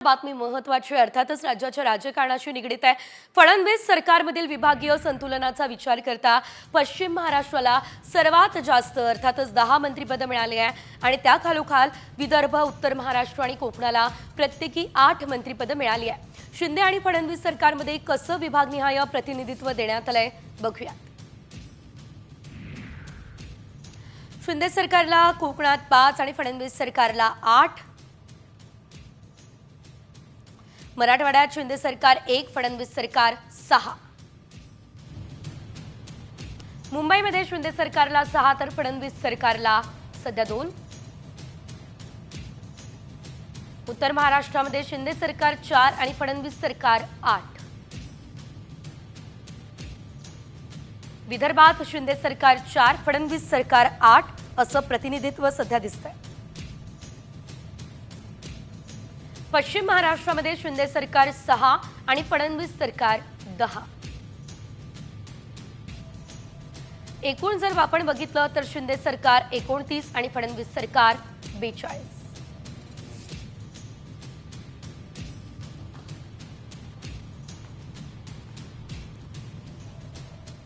बातमी महत्त्वाची अर्थातच राज्याच्या राजकारणाशी निगडित आहे। फडणवीस सरकारमधील विभागीय संतुलनाचा विचार करता पश्चिम महाराष्ट्राला सर्वात जास्त अर्थातच 10 मंत्रिपद मिळाली आहे आणि त्याखालोखाल विदर्भ, उत्तर महाराष्ट्र आणि कोकणाला प्रत्येकी 8 मंत्रिपद मिळाली आहे। शिंदे आणि फडणवीस सरकारमध्ये कसं विभागनिहाय प्रतिनिधित्व देण्यात आलंय बघूया। शिंदे सरकारला कोकणात 5 आणि फडणवीस सरकारला 8, मराठवाड्यात शिंदे सरकार 1, फडणवीस सरकार 6, मुंबईमध्ये शिंदे सरकारला 6 तर फडणवीस सरकारला सध्या 2, उत्तर महाराष्ट्रामध्ये शिंदे सरकार 4 आणि फडणवीस सरकार 8, विदर्भात शिंदे सरकार 4, फडणवीस सरकार 8 असं प्रतिनिधित्व सध्या दिसतंय। पश्चिम महाराष्ट्रामध्ये शिंदे सरकार 6 आणि फडणवीस सरकार 10। एकूण जर आपण बघितलं तर शिंदे सरकार 29 आणि फडणवीस सरकार 42।